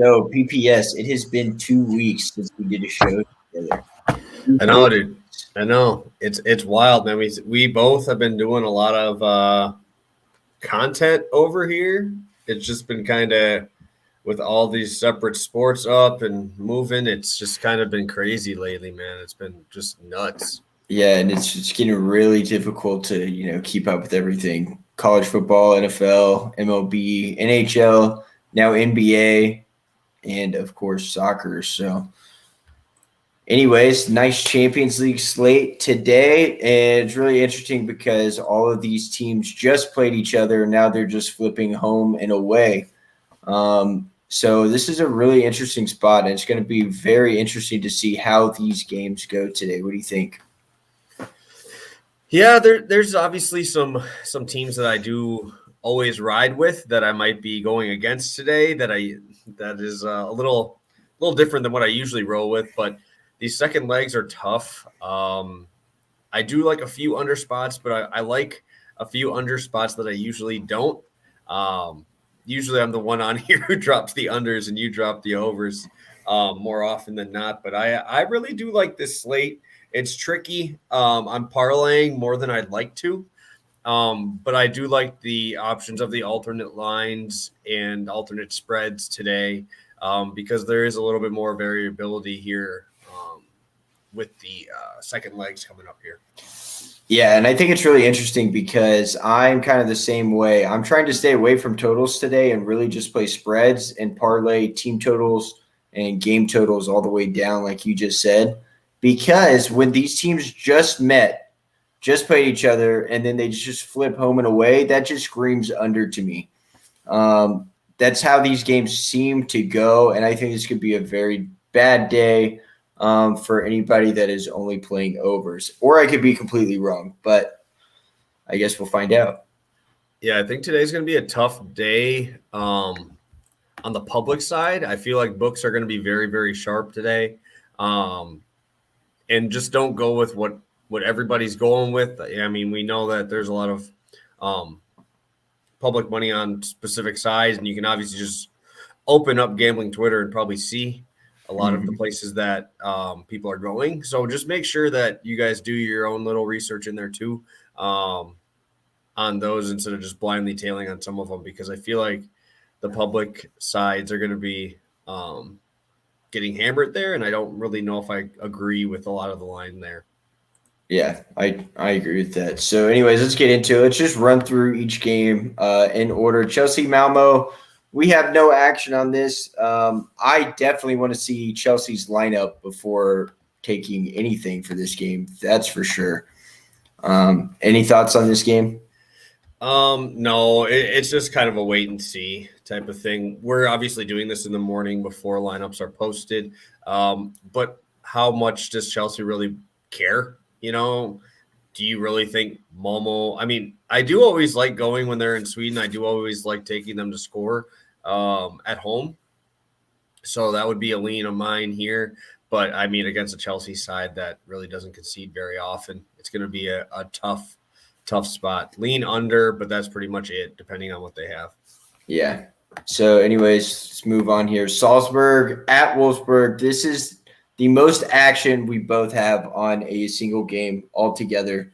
So PPS, it has been 2 weeks since we did a show together. I know, dude. I know. It's wild, man. We both have been doing a lot of content over here. It's just been kind of with all these separate sports up and moving. It's just kind of been crazy lately, man. It's been just nuts. Yeah, and it's getting really difficult to keep up with everything. College football, NFL, MLB, NHL, now NBA, and of course soccer. So anyways, nice Champions League slate today, and it's really interesting because all of these teams just played each other. Now they're just flipping home and away. So this is a really interesting spot, and it's going to be very interesting to see how these games go today. What do you think? Yeah, there's obviously some teams that I do always ride with that I might be going against today. That is a little different than what I usually roll with, but these second legs are tough. I do like a few under spots, but I like a few under spots that I usually don't. Usually I'm the one on here who drops the unders and you drop the overs more often than not. But I really do like this slate. It's tricky. I'm parlaying more than I'd like to. But I do like the options of the alternate lines and alternate spreads today because there is a little bit more variability here with the second legs coming up here. Yeah, and I think it's really interesting because I'm kind of the same way. I'm trying to stay away from totals today and really just play spreads and parlay team totals and game totals all the way down, like you just said. Because when these teams just met, just played each other, and then they just flip home and away, that just screams under to me. That's how these games seem to go, and I think this could be a very bad day for anybody that is only playing overs. Or I could be completely wrong, but I guess we'll find out. Yeah, I think today's going to be a tough day on the public side. I feel like books are going to be very, very sharp today. And just don't go with what everybody's going with. I mean, we know that there's a lot of public money on specific sides, and you can obviously just open up gambling Twitter and probably see a lot of the places that people are going. So just make sure that you guys do your own little research in there too on those instead of just blindly tailing on some of them, because I feel like the public sides are going to be getting hammered there, and I don't really know if I agree with a lot of the line there. Yeah, I agree with that. So anyways, let's get into it. Let's just run through each game in order. Chelsea, Malmo, we have no action on this. I definitely want to see Chelsea's lineup before taking anything for this game. That's for sure. Any thoughts on this game? No, it's just kind of a wait and see type of thing. We're obviously doing this in the morning before lineups are posted. But how much does Chelsea really care? Do you really think Malmo? I mean, I do always like going when they're in Sweden. I do always like taking them to score at home. So that would be a lean of mine here. But I mean, against a Chelsea side that really doesn't concede very often, it's going to be a tough spot. Lean under, but that's pretty much it, depending on what they have. Yeah. So anyways, let's move on here. Salzburg at Wolfsburg. This is the most action we both have on a single game altogether.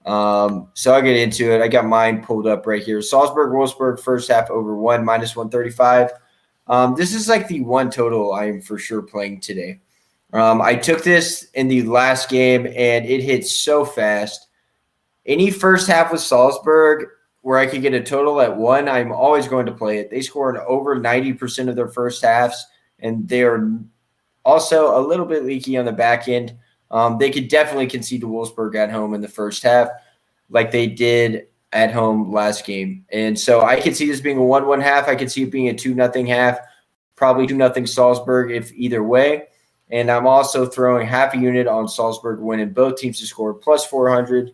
So I'll get into it. I got mine pulled up right here. Salzburg Wolfsburg first half over -1 -135. This is like the one total I am for sure playing today. I took this in the last game and it hit so fast. Any first half with Salzburg where I could get a total at 1, I'm always going to play it. They scored over 90% of their first halves, and they are also a little bit leaky on the back end. They could definitely concede to Wolfsburg at home in the first half like they did at home last game. And so I could see this being a 1-1 half. I could see it being a 2-0 half, probably 2-0 Salzburg if either way. And I'm also throwing half a unit on Salzburg winning both teams to score plus 400.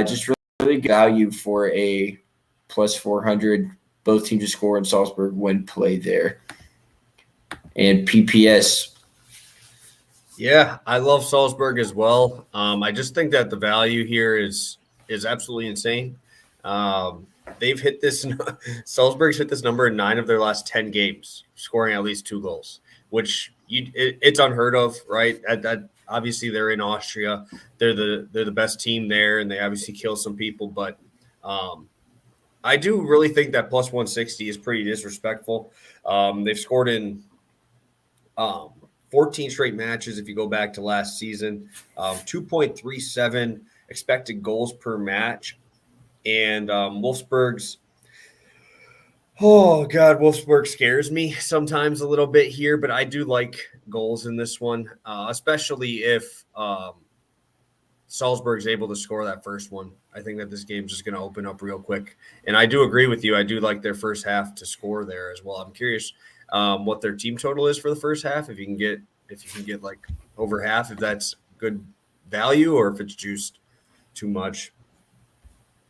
Just really good value for a plus 400, both teams to score in Salzburg win play there. And PPS. Yeah, I love Salzburg as well. I just think that the value here is absolutely insane. they've hit this. Salzburg's hit this number in 9 of their last 10 games, scoring at least 2 goals, which it's unheard of, right? Obviously, they're in Austria. They're the best team there, and they obviously kill some people. But I do really think that plus 160 is pretty disrespectful. They've scored in 14 straight matches if you go back to last season, 2.37 expected goals per match. And Wolfsburg scares me sometimes a little bit here, but I do like goals in this one, especially if Salzburg's able to score that first one. I think that this game's just going to open up real quick. And I do agree with you. I do like their first half to score there as well. I'm curious what their team total is for the first half. If you can get like over half, if that's good value or if it's juiced too much.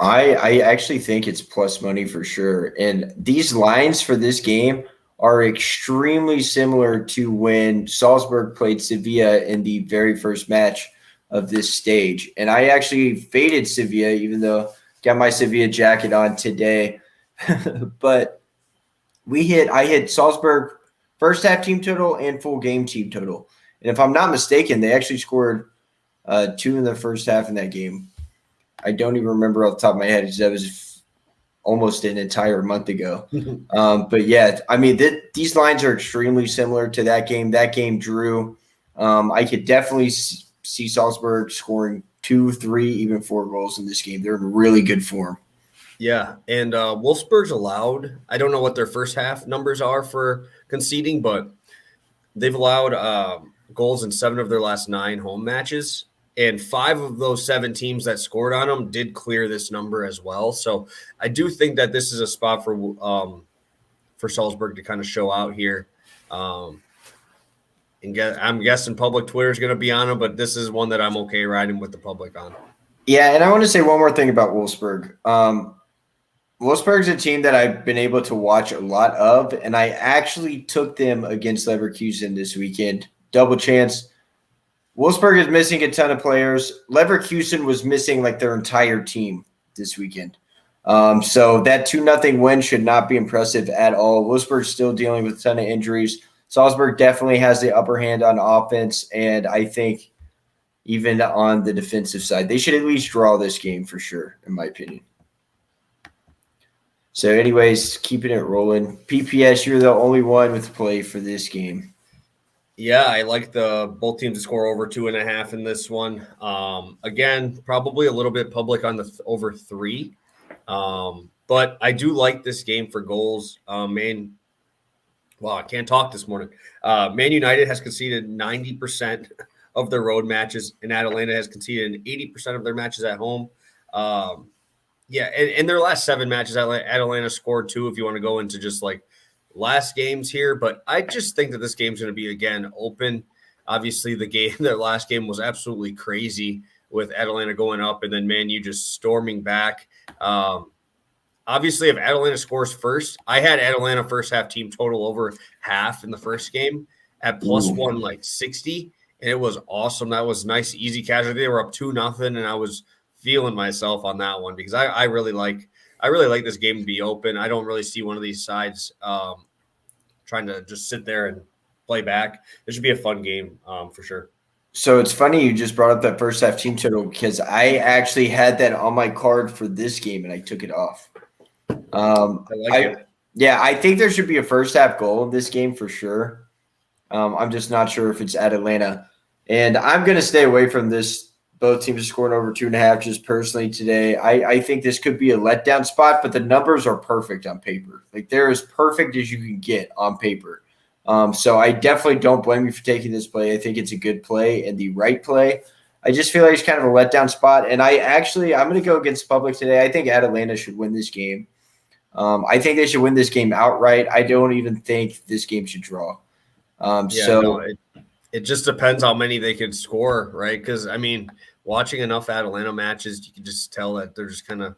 I actually think it's plus money for sure. And these lines for this game are extremely similar to when Salzburg played Sevilla in the very first match of this stage. And I actually faded Sevilla, even though I got my Sevilla jacket on today. But I hit Salzburg first half team total and full game team total. And if I'm not mistaken, they actually scored 2 in the first half in that game. I don't even remember off the top of my head because that was almost an entire month ago. But yeah, I mean, these lines are extremely similar to that game. That game drew. I could definitely see Salzburg scoring 2, 3, even 4 goals in this game. They're in really good form. Yeah, and Wolfsburg's allowed. I don't know what their first half numbers are for conceding, but they've allowed goals in 7 of their last 9 home matches. And 5 of those 7 teams that scored on them did clear this number as well. So I do think that this is a spot for Salzburg to kind of show out here. I'm guessing public Twitter is going to be on them, but this is one that I'm okay riding with the public on. Yeah, and I want to say one more thing about Wolfsburg. Wolfsburg's a team that I've been able to watch a lot of, and I actually took them against Leverkusen this weekend. Double chance. Wolfsburg is missing a ton of players. Leverkusen was missing like their entire team this weekend. So that 2-0 win should not be impressive at all. Wolfsburg's still dealing with a ton of injuries. Salzburg definitely has the upper hand on offense, and I think even on the defensive side, they should at least draw this game for sure, in my opinion. So anyways, keeping it rolling. PPS, you're the only one with play for this game. Yeah, I like both teams to score over 2.5 in this one. Again, probably a little bit public on the over 3. But I do like this game for goals. I can't talk this morning. Man United has conceded 90% of their road matches, and Atalanta has conceded 80% of their matches at home. In their last 7 matches, Atalanta scored 2 if you want to go into just like last games here, but I just think that this game's going to be, again, open. Obviously, their last game was absolutely crazy with Atalanta going up and then Man U just storming back. Obviously, if Atalanta scores first, I had Atalanta first half team total over half in the first game at plus 160, and it was awesome. That was nice, easy casualty. They were up 2-0, and I was feeling myself on that one because I really like this game to be open. I don't really see one of these sides trying to just sit there and play back. This should be a fun game for sure. So it's funny you just brought up that first half team total because I actually had that on my card for this game and I took it off. I think there should be a first half goal in this game for sure. I'm just not sure if it's Atalanta. And I'm going to stay away from this. Both teams are scoring over 2.5 just personally today. I think this could be a letdown spot, but the numbers are perfect on paper. Like they're as perfect as you can get on paper. So I definitely don't blame you for taking this play. I think it's a good play and the right play. I just feel like it's kind of a letdown spot. And I'm going to go against the public today. I think Atalanta should win this game. I think they should win this game outright. I don't even think this game should draw. It just depends how many they can score, right? Because, I mean, watching enough Atalanta matches, you can just tell that they're just kind of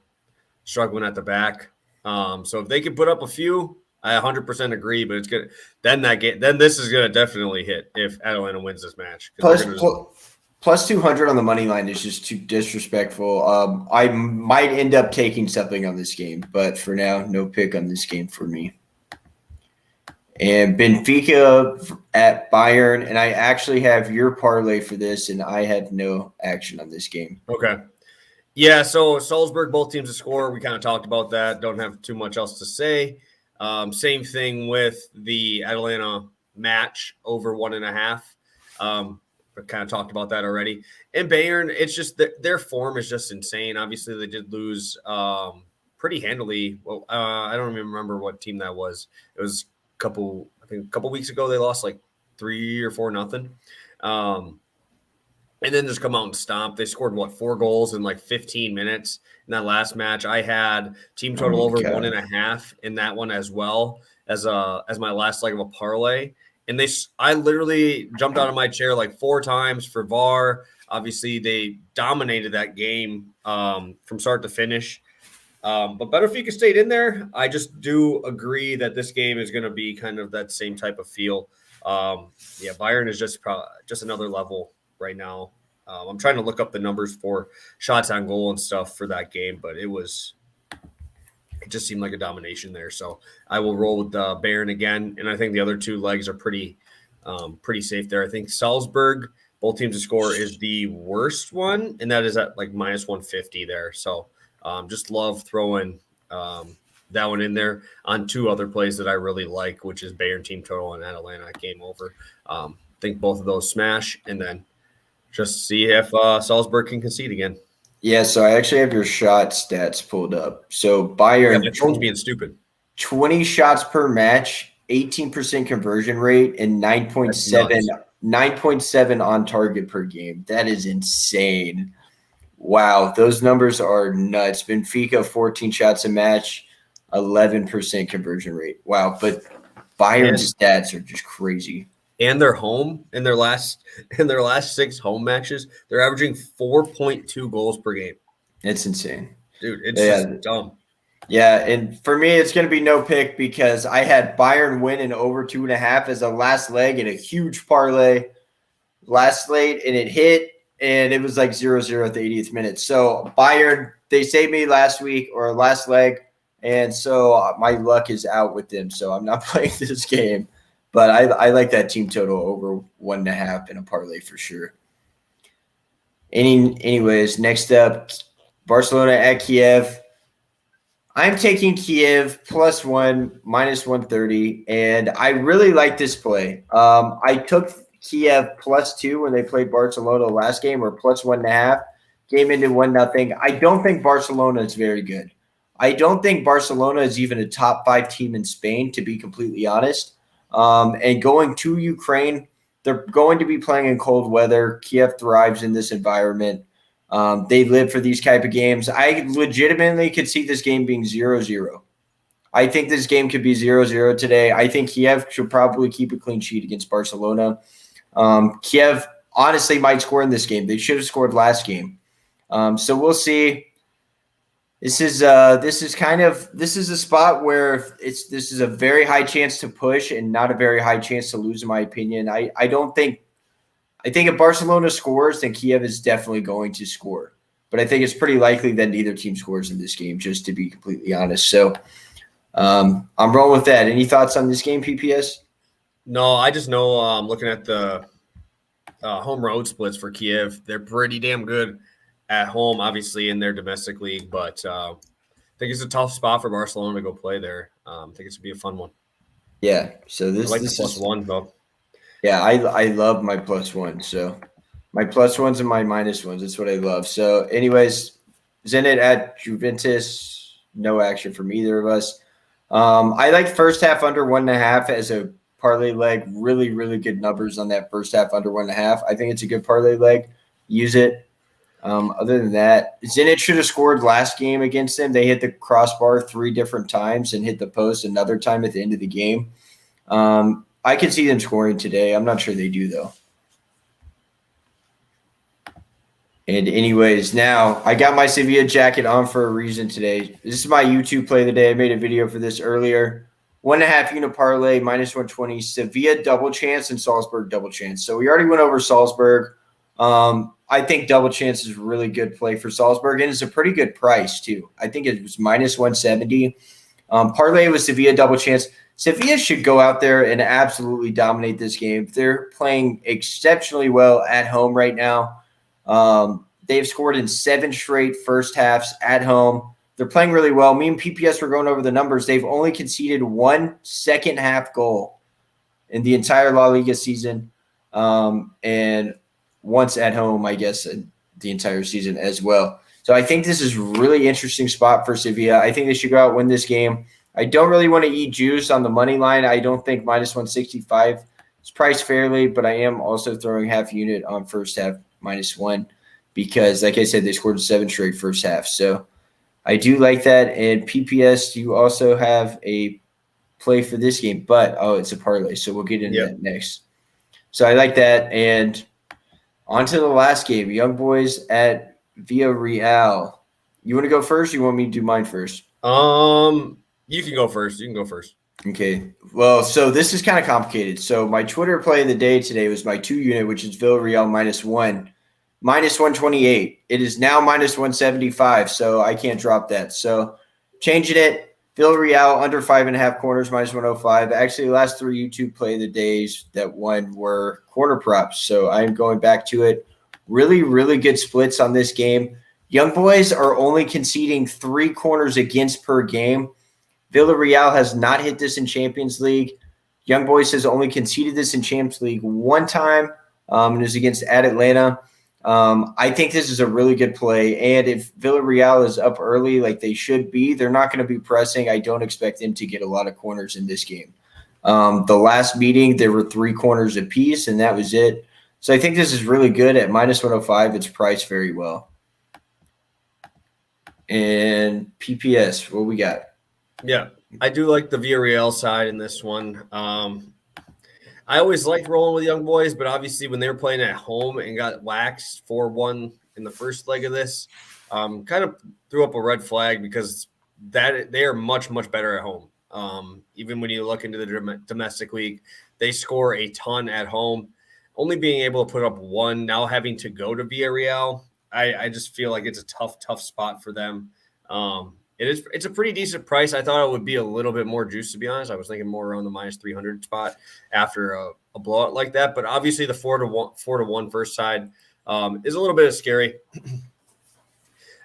struggling at the back. So if they can put up a few, I 100% agree. But it's good. Then this is going to definitely hit if Atalanta wins this match. plus 200 on the money line is just too disrespectful. I might end up taking something on this game, but for now, no pick on this game for me. And Benfica at Bayern, and I actually have your parlay for this, and I had no action on this game. Okay. Yeah, so Salzburg, both teams to score. We kind of talked about that. Don't have too much else to say. Same thing with the Atalanta match over 1.5. We kind of talked about that already. And Bayern, it's just that their form is just insane. Obviously, they did lose pretty handily. Well, I don't even remember what team that was. It was a couple weeks ago. They lost like 3 or 4-0. And then just come out and stomp. They scored 4 goals in like 15 minutes in that last match. I had team total over 1.5 in that one as well as my last leg of a parlay. And I literally jumped out of my chair like 4 times for VAR. Obviously, they dominated that game from start to finish. But Benfica stayed in there. I just do agree that this game is going to be kind of that same type of feel. Bayern is just another level right now. I'm trying to look up the numbers for shots on goal and stuff for that game, but it just seemed like a domination there. So I will roll with Bayern again, and I think the other 2 legs are pretty safe there. I think Salzburg, both teams to score, is the worst one, and that is at like minus 150 there. So just love throwing that one in there on 2 other plays that I really like, which is Bayern team total and Atalanta game over. I think both of those smash, and then just see if Salzburg can concede again. Yeah, so I actually have your shot stats pulled up. So Bayern, my phone's being stupid. 20 shots per match, 18% conversion rate, and 9.7 on target per game. That is insane. Wow, those numbers are nuts. Benfica, 14 shots a match, 11% conversion rate. Wow, but Bayern's stats are just crazy. And they're home in their last 6 home matches, they're averaging 4.2 goals per game. It's insane. Dude, it's just dumb. Yeah, and for me, it's going to be no pick because I had Bayern win in over 2.5 as a last leg in a huge parlay last late, and it hit, and it was like 0-0 at the 80th minute. So Bayern, they saved me last week or last leg, and so my luck is out with them. So I'm not playing this game. But I like that team total over 1.5 in a parlay for sure. Anyways, next up, Barcelona at Kyiv. I'm taking Kyiv +1, minus 130, and I really like this play. I took Kyiv +2 when they played Barcelona last game, or +1.5. Game into 1-0. I don't think Barcelona is very good. I don't think Barcelona is even a top 5 team in Spain, to be completely honest. And going to Ukraine, they're going to be playing in cold weather. Kyiv thrives in this environment. They live for these type of games. I legitimately could see this game being 0-0. I think this game could be 0-0 today. I think Kyiv should probably keep a clean sheet against Barcelona. Kyiv honestly might score in this game. They should have scored last game. So we'll see. This is a spot where this is a very high chance to push and not a very high chance to lose, in my opinion. I think if Barcelona scores, then Kyiv is definitely going to score. But I think it's pretty likely that neither team scores in this game, just to be completely honest. So I'm rolling with that. Any thoughts on this game, PPS? No, I just know looking at the home road splits for Kyiv, they're pretty damn good at home, obviously, in their domestic league, but I think it's a tough spot for Barcelona to go play there. I think it's going to be a fun one. Yeah, so this I like this the is +1, though. Yeah, I love my +1. So my +1s and my -1s, that's what I love. So anyways, Zenit at Juventus, no action from either of us. I like first half under 1.5 as a parlay leg. Really, really good numbers on that first half under 1.5. I think it's a good parlay leg. Use it. Other than that, Zenit should have scored last game against them. They hit the crossbar 3 different times and hit the post another time at the end of the game. I can see them scoring today. I'm not sure they do, though. And anyways, now I got my Sevilla jacket on for a reason today. This is my YouTube play of the day. I made a video for this earlier. 1.5 unit parlay, -120. Sevilla double chance and Salzburg double chance. So we already went over Salzburg. I think double chance is a really good play for Salzburg, and it's a pretty good price too. I think it was minus 170. Parlay with Sevilla double chance. Sevilla should go out there and absolutely dominate this game. They're playing exceptionally well at home right now. They've scored in 7 straight first halves at home. They're playing really well. Me and PPS were going over the numbers. They've only conceded 1 second half goal in the entire La Liga season, and once at home, I guess, the entire season as well. So I think this is a really interesting spot for Sevilla. I think they should go out and win this game. I don't really want to eat juice on the money line. I don't think minus 165 is priced fairly, but I am also throwing half unit on first half minus 1 because, like I said, they scored 7 straight first half. So I do like that. And PPS, you also have a play for this game, but it's a parlay, so we'll get into that next. So I like that. And on to the last game, Young Boys at Villarreal. You want to go first? Or you want me to do mine first? You can go first. Okay. Well, so this is kind of complicated. So my Twitter play of the day today was my 2 unit, which is Villarreal minus 1, minus 128. It is now minus 175, so I can't drop that. So changing it. Villarreal under 5.5 corners minus 105. Actually, the last 3 YouTube play of the days that won were corner props. So I'm going back to it. Really, really good splits on this game. Young Boys are only conceding 3 corners against per game. Villarreal has not hit this in Champions League. Young Boys has only conceded this in Champions League 1 time. It was against Atalanta. I think this is a really good play. And if Villarreal is up early like they should be, they're not going to be pressing. I don't expect them to get a lot of corners in this game. The last meeting, there were 3 corners apiece, and that was it. So I think this is really good at minus 105. It's priced very well. And PPS, what we got? Yeah, I do like the Villarreal side in this one. I always liked rolling with Young Boys, but obviously when they were playing at home and got waxed 4-1 in the first leg of this, kind of threw up a red flag because that they are much, much better at home. Even when you look into the domestic league, they score a ton at home. Only being able to put up 1, now having to go to Villarreal, I just feel like it's a tough spot for them. It's a pretty decent price. I thought it would be a little bit more juice, to be honest. I was thinking more around the minus 300 spot after a blowout like that. But obviously the 4-1 first side is a little bit scary.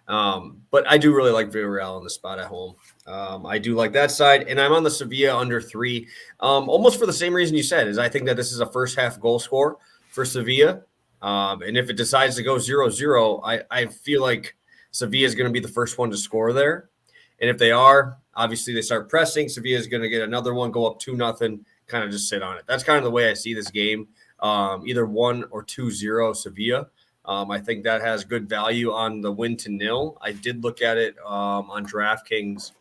But I do really like Villarreal on the spot at home. I do like that side. And I'm on the Sevilla under 3, almost for the same reason you said, is I think that this is a first half goal score for Sevilla. And if it decides to go 0-0, I feel like Sevilla is going to be the first one to score there. And if they are, obviously they start pressing. Sevilla is going to get another one, go up 2-0, kind of just sit on it. That's kind of the way I see this game, either 1 or 2-0 Sevilla. I think that has good value on the win to 0. I did look at it on DraftKings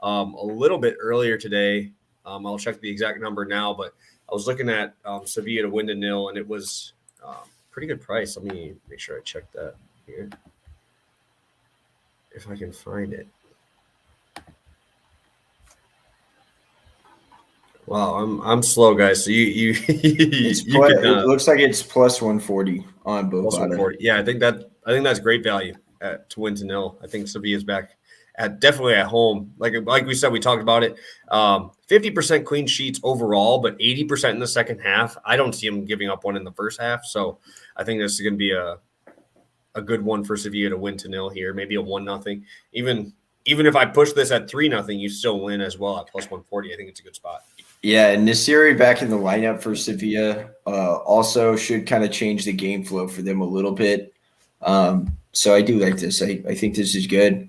a little bit earlier today. I'll check the exact number now, but I was looking at Sevilla to win to 0, and it was pretty good price. Let me make sure I check that here, if I can find it. Wow, I'm slow, guys. So you it looks like it's plus 140 on both. Plus 140. Yeah, I think that's great value to win to 0. I think Sevilla's back definitely at home. Like we said, we talked about it. 50% clean sheets overall, but 80% in the second half. I don't see them giving up one in the first half. So I think this is going to be a good one for Sevilla to win to 0 here. Maybe a 1-0. Even if I push this at 3-0, you still win as well at plus 140. I think it's a good spot. Yeah, and Nasiri back in the lineup for Sevilla also should kind of change the game flow for them a little bit. So I do like this. I think this is good.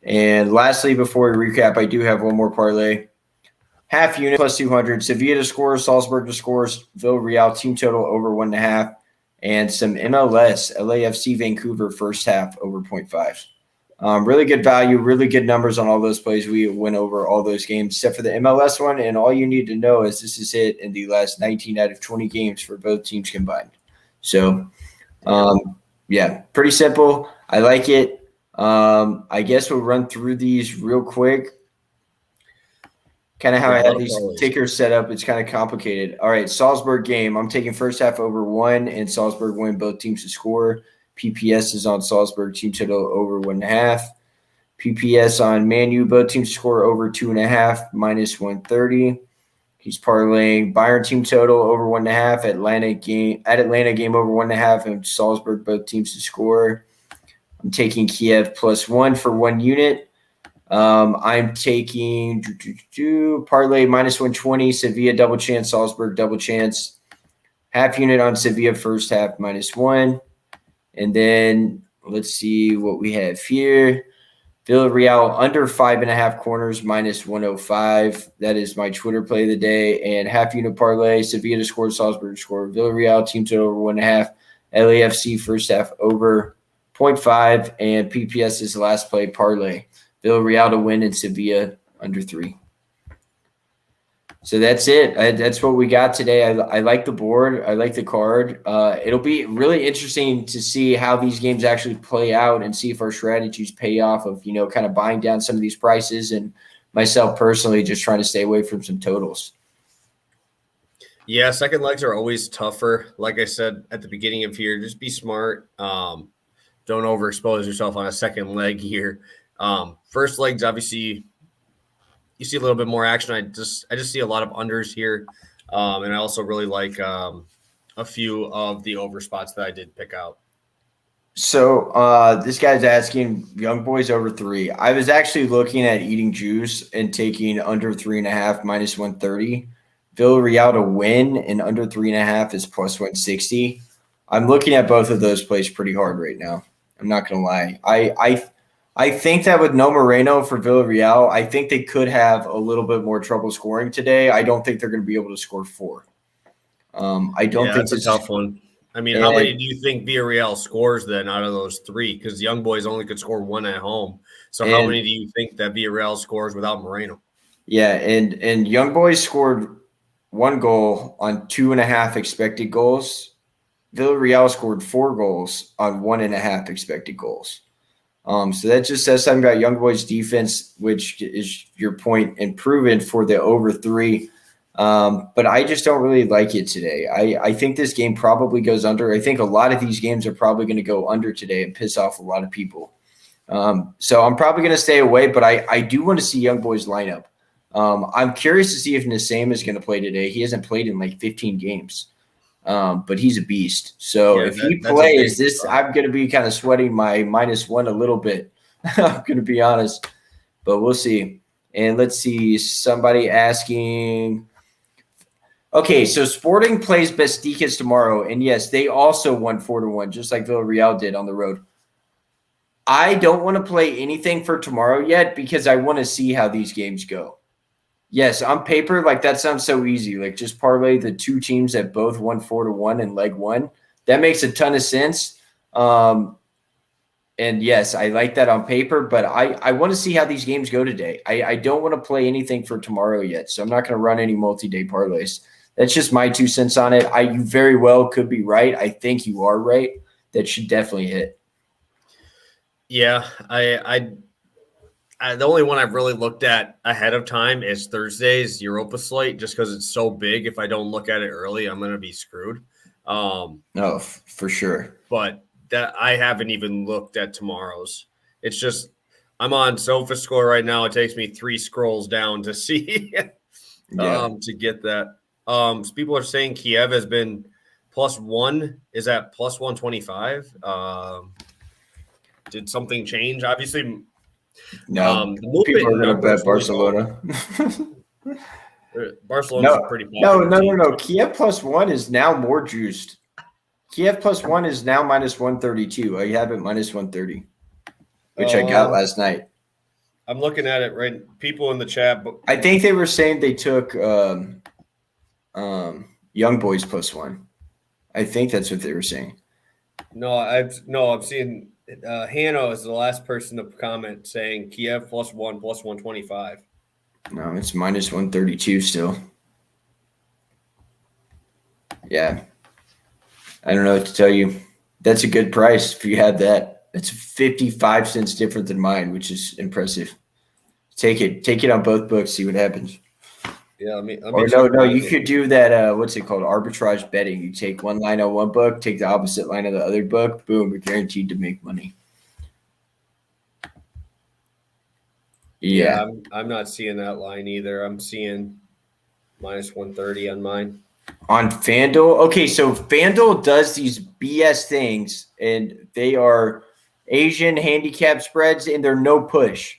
And lastly, before we recap, I do have one more parlay. Half unit plus 200. Sevilla to score, Salzburg to scores, Villarreal team total over 1.5, and some MLS, LAFC Vancouver first half over 0.5. Really good value, really good numbers on all those plays. We went over all those games except for the MLS one, and all you need to know is this is it in the last 19 out of 20 games for both teams combined. So, yeah, pretty simple. I like it. I guess we'll run through these real quick. Kind of how Yeah, I a lot have of these parlays. tickers set up. It's kind of complicated. All right, Salzburg game. I'm taking first half over 1 and Salzburg win both teams to score. PPS is on Salzburg team total over 1.5. PPS on Man U, both teams score over 2.5 minus 130. He's parlaying Bayern team total over 1.5, Atlanta game over 1.5, and Salzburg both teams to score. I'm taking Kyiv plus 1 for 1 unit. I'm taking parlay minus 120, Sevilla double chance, Salzburg double chance. Half unit on Sevilla first half minus 1. And then let's see what we have here. Villarreal under 5.5 corners minus 105. That is my Twitter play of the day. And half unit parlay, Sevilla to score, Salzburg to score. Villarreal team total over 1.5. LAFC first half over 0.5. And PPS is the last play parlay. Villarreal to win and Sevilla under 3. So that's it. That's what we got today. I like the board. I like the card. It'll be really interesting to see how these games actually play out and see if our strategies pay off of, kind of buying down some of these prices and myself personally just trying to stay away from some totals. Yeah, second legs are always tougher. Like I said at the beginning of here, just be smart. Don't overexpose yourself on a second leg here. First legs, obviously, you see a little bit more action. I just see a lot of unders here, and I also really like a few of the over spots that I did pick out. So this guy's asking Young Boys over 3. I was actually looking at eating juice and taking under 3.5 minus 130. Villarreal to win and under 3.5 is plus 160. I'm looking at both of those plays pretty hard right now. I'm not gonna lie. I think that with no Moreno for Villarreal, I think they could have a little bit more trouble scoring today. I don't think they're going to be able to score 4. I don't think That's a tough one. I mean, how many do you think Villarreal scores then out of those 3? Because Young Boys only could score 1 at home. So how many do you think that Villarreal scores without Moreno? Yeah, and Young Boys scored 1 goal on 2.5 expected goals. Villarreal scored 4 goals on 1.5 expected goals. So that just says something about Young Boys defense, which is your point, improving for the over 3. But I just don't really like it today. I think this game probably goes under. I think a lot of these games are probably going to go under today and piss off a lot of people. So I'm probably going to stay away, but I do want to see Young Boys lineup. I'm curious to see if Nassim is going to play today. He hasn't played in like 15 games. But he's a beast. So if he plays this, I'm going to be kind of sweating my minus 1 a little bit. I'm going to be honest, but we'll see. And let's see, somebody asking. Okay, so Sporting plays Besticas tomorrow, and yes, they also won 4-1, just like Villarreal did on the road. I don't want to play anything for tomorrow yet because I want to see how these games go. Yes, on paper, like that sounds so easy. Like just parlay the 2 teams that both won 4-1 in leg 1. That makes a ton of sense. And yes, I like that on paper, but I want to see how these games go today. I don't want to play anything for tomorrow yet, so I'm not going to run any multi-day parlays. That's just my 2 cents on it. You very well could be right. I think you are right. That should definitely hit. Yeah, the only one I've really looked at ahead of time is Thursday's Europa slate, just because it's so big. If I don't look at it early, I'm going to be screwed. No, for sure. But that I haven't even looked at tomorrow's. It's just I'm on SofaScore right now. It takes me 3 scrolls down to see to get that. So people are saying Kyiv has been +1. Is that plus 125? Did something change? Obviously, no. People are going to bet Barcelona. Barcelona's pretty popular. No. Kyiv +1 is now more juiced. Kyiv +1 is now minus 132. I have it minus 130, which I got last night. I'm looking at it right. People in the chat, but I think they were saying they took Young Boys +1. I think that's what they were saying. No, I'm seeing Hannah is the last person to comment saying Kyiv +1 plus 125. No, it's minus 132 still. Yeah. I don't know what to tell you. That's a good price if you had that. It's 55 cents different than mine, which is impressive. Take it on both books, see what happens. Yeah, let me Or check no, mine you here. could do that. What's it called? Arbitrage betting. You take one line on one book, take the opposite line of the other book. Boom, you're guaranteed to make money. Yeah, Yeah. I'm not seeing that line either. I'm seeing minus 130 on mine. On FanDuel, okay, so FanDuel does these BS things, and they are Asian handicap spreads, and they're no push.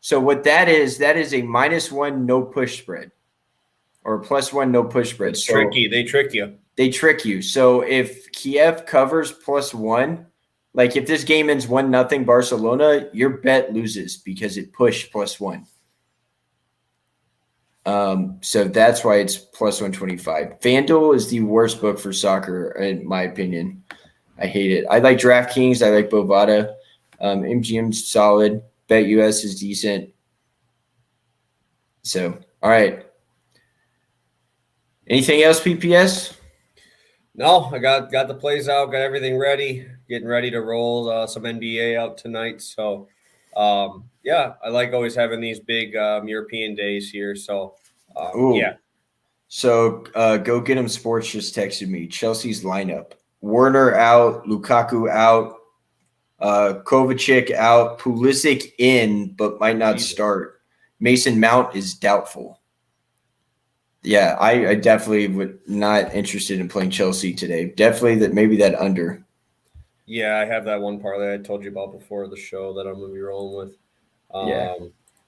So what that is a -1 no push spread, or +1 no push spread. It's So tricky. They trick you. they trick you. So if Kiev covers +1, like if this game ends 1-0 Barcelona, your bet loses because it pushed +1. So that's why it's +125. FanDuel is the worst book for soccer, in my opinion. I hate it. I like DraftKings. I like Bovada. MGM's solid. BetUS is decent. So, all right. Anything else, PPS? No, I got the plays out, got everything ready, getting ready to roll some NBA out tonight. So, yeah, I like always having these big European days here. So, Ooh. yeah, So, Go Get 'em Sports just texted me. Chelsea's lineup: Werner out, Lukaku out, Kovacic out, Pulisic in but might not Jesus. start. Mason Mount is doubtful. Yeah, I definitely would not interested in playing Chelsea today. Definitely maybe that under. Yeah, I have that one parlay I told you about before the show that I'm gonna be rolling with. Yeah.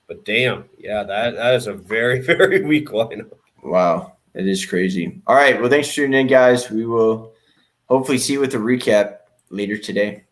But damn, yeah, that is a very very weak lineup. Wow. It is crazy. All right. Well, thanks for tuning in, guys. We will hopefully see you with a recap later today.